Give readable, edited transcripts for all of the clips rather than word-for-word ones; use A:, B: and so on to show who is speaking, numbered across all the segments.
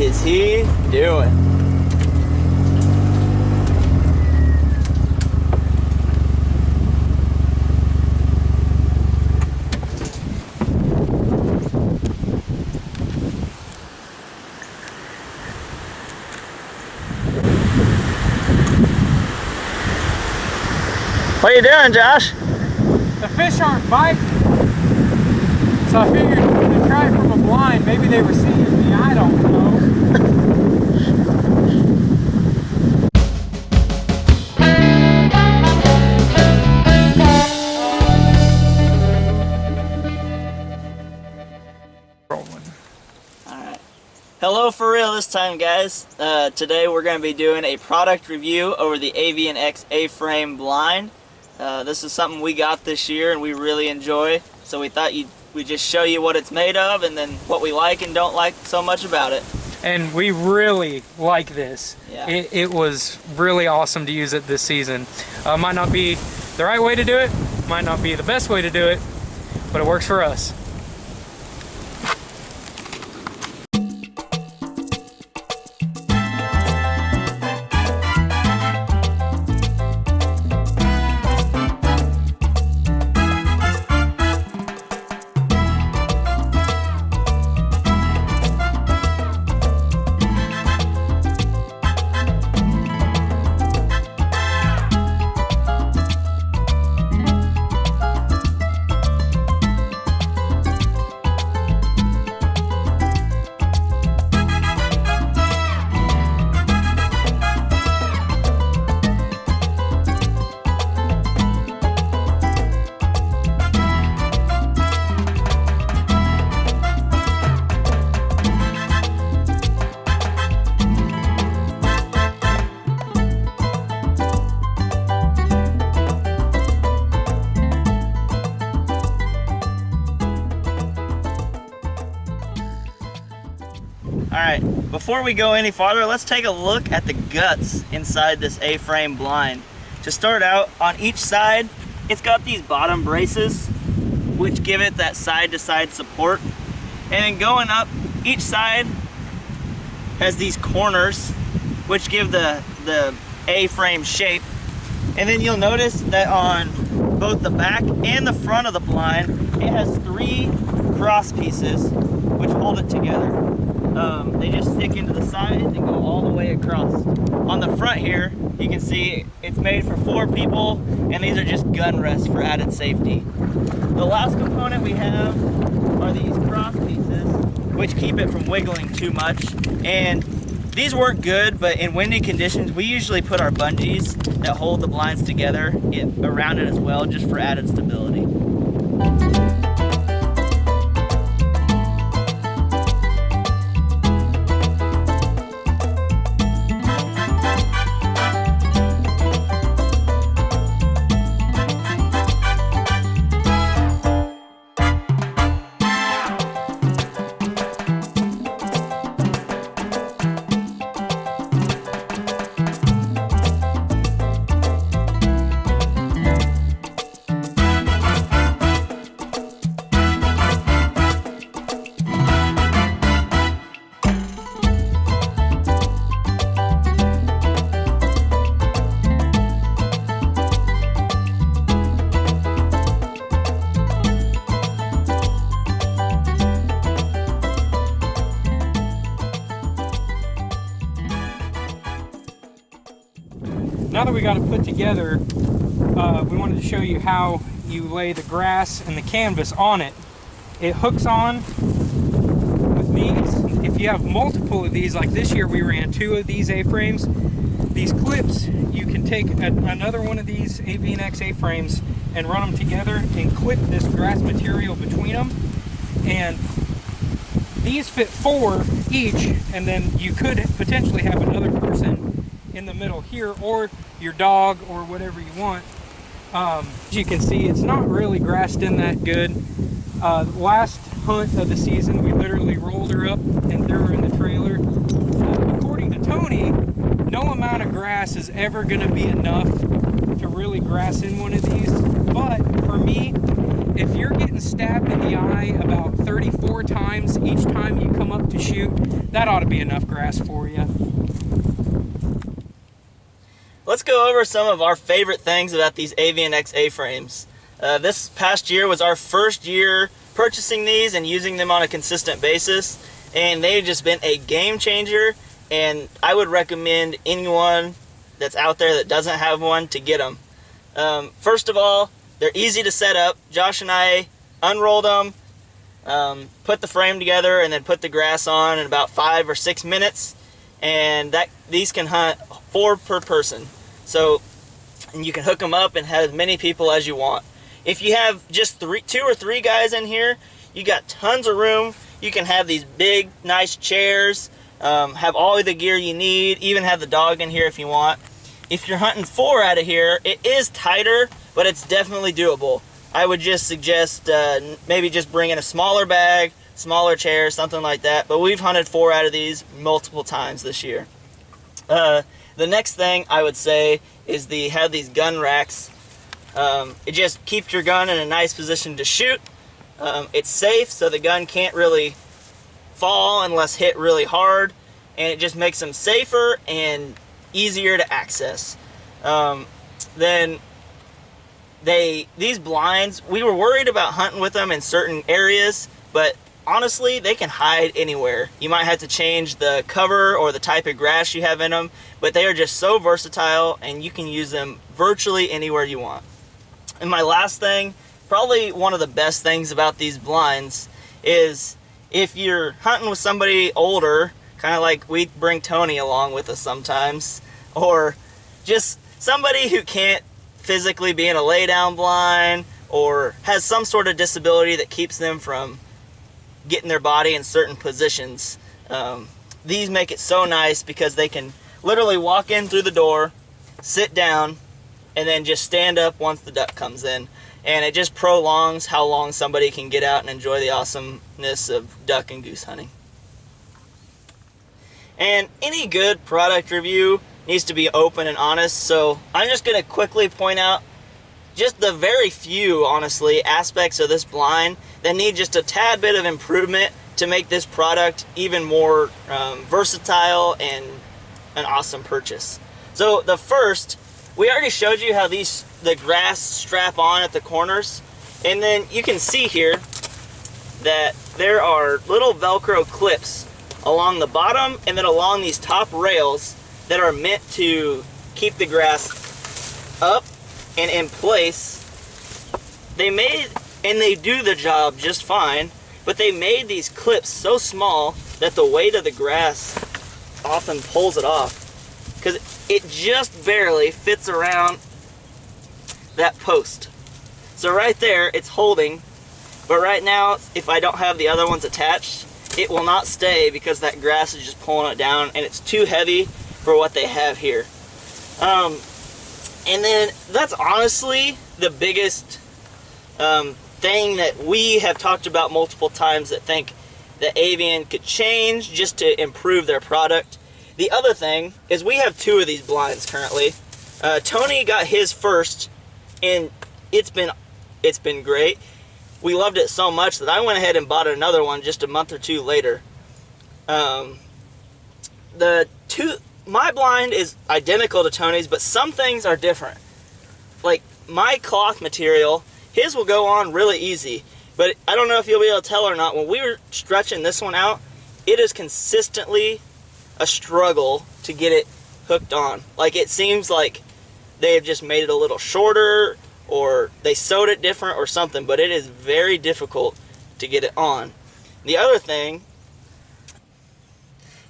A: is he doing? What are you doing, Josh?
B: The fish aren't biting, so I figured to try from a blind. Maybe they were seeing me, I don't know.
A: Alright. Hello for real this time, guys. Today we're going to be doing a product review over the Avian-X A Frame Blind. This is something we got this year and we really enjoy, so we thought we'd just show you what it's made of and then what we like and don't like so much about it.
B: And we really like this.
A: Yeah.
B: It was really awesome to use it this season. Might not be the right way to do it, might not be the best way to do it, but it works for us.
A: Alright, before we go any farther, let's take a look at the guts inside this A-frame blind. To start out, on each side, it's got these bottom braces, which give it that side-to-side support. And then going up, each side has these corners, which give the A-frame shape. And then you'll notice that on both the back and the front of the blind, it has 3 cross pieces, which hold it together. They just stick into the sides and go all the way across. On the front here, you can see it's made for 4 people, and these are just gun rests for added safety. The last component we have are these cross pieces, which keep it from wiggling too much. And these work good, but in windy conditions, we usually put our bungees that hold the blinds together around it as well, just for added stability.
B: Now that we got it put together, we wanted to show you how you lay the grass and the canvas on it. It hooks on with these. If you have multiple of these, like this year we ran 2 of these A-frames, these clips, you can take another one of these Avian-X A frames and run them together and clip this grass material between them. And these fit 4 each, and then you could potentially have another person in the middle here, or your dog, or whatever you want. As you can see, it's not really grassed in that good. Last hunt of the season, we literally rolled her up and threw her in the trailer. According to Tony, no amount of grass is ever going to be enough to really grass in one of these, but for me, if you're getting stabbed in the eye about 34 times each time you come up to shoot, that ought to be enough grass for you.
A: Let's go over some of our favorite things about these Avian-X A frames. This past year was our first year purchasing these and using them on a consistent basis, and they've just been a game changer, and I would recommend anyone that's out there that doesn't have one to get them. First of all, they're easy to set up. Josh and I unrolled them, put the frame together, and then put the grass on in about 5 or 6 minutes, and these can hunt 4 per person. So, and you can hook them up and have as many people as you want. If you have just 2 or 3 guys in here, you got tons of room. You can have these big, nice chairs, have all of the gear you need, even have the dog in here if you want. If you're hunting 4 out of here, it is tighter, but it's definitely doable. I would just suggest maybe just bring in a smaller bag, smaller chair, something like that. But we've hunted 4 out of these multiple times this year. The next thing I would say is have these gun racks. It just keeps your gun in a nice position to shoot. It's safe, so the gun can't really fall unless hit really hard, and it just makes them safer and easier to access. Then these blinds, we were worried about hunting with them in certain areas, but honestly, they can hide anywhere. You might have to change the cover or the type of grass you have in them, but they are just so versatile, and you can use them virtually anywhere you want. And my last thing, probably one of the best things about these blinds, is if you're hunting with somebody older, kind of like we bring Tony along with us sometimes, or just somebody who can't physically be in a lay down blind or has some sort of disability that keeps them from getting their body in certain positions. These make it so nice because they can literally walk in through the door, sit down, and then just stand up once the duck comes in. And it just prolongs how long somebody can get out and enjoy the awesomeness of duck and goose hunting. And any good product review needs to be open and honest, so I'm just going to quickly point out just the very few, honestly, aspects of this blind that need just a tad bit of improvement to make this product even more versatile and an awesome purchase. So the first, we already showed you how the grass strap on at the corners, and then you can see here that there are little Velcro clips along the bottom and then along these top rails that are meant to keep the grass up and in place. They do the job just fine, but they made these clips so small that the weight of the grass often pulls it off, because it just barely fits around that post. So right there, it's holding, but right now, if I don't have the other ones attached, it will not stay because that grass is just pulling it down, and it's too heavy for what they have here. And then that's honestly the biggest thing that we have talked about multiple times that think that Avian could change just to improve their product. The other thing is we have 2 of these blinds currently. Tony got his first, and it's been great. We loved it so much that I went ahead and bought another one just a month or 2 later. My blind is identical to Tony's, but some things are different. Like my cloth material, his will go on really easy, but I don't know if you'll be able to tell or not, when we were stretching this one out, it is consistently a struggle to get it hooked on. Like it seems like they have just made it a little shorter, or they sewed it different or something, but it is very difficult to get it on. The other thing,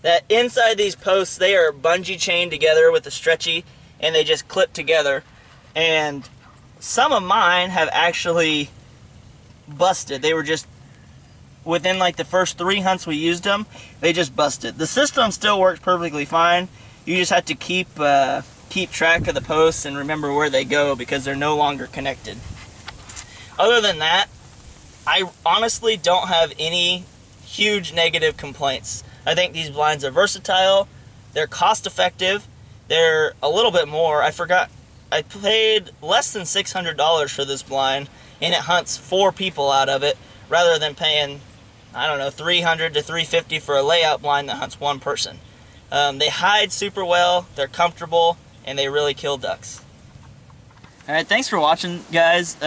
A: that inside these posts, they are bungee chained together with the stretchy, and they just clip together. And some of mine have actually busted. They were just, within like the first 3 hunts we used them, they just busted. The system still works perfectly fine. You just have to keep track of the posts and remember where they go because they're no longer connected. Other than that, I honestly don't have any huge negative complaints. I think these blinds are versatile, they're cost effective, they're a little bit more. I forgot I paid less than $600 for this blind, and it hunts 4 people out of it, rather than paying, I don't know, $300 to $350 for a layout blind that hunts 1 person. They hide super well, they're comfortable, and they really kill ducks. Alright, thanks for watching, guys.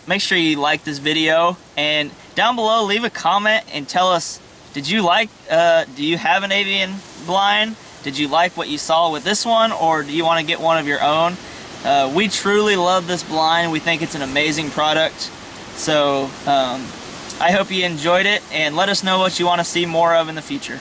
A: Make sure you like this video, and down below leave a comment and tell us, do you have an avian blind? Did you like what you saw with this one, or do you want to get one of your own? We truly love this blind. We think it's an amazing product. So I hope you enjoyed it, and let us know what you want to see more of in the future.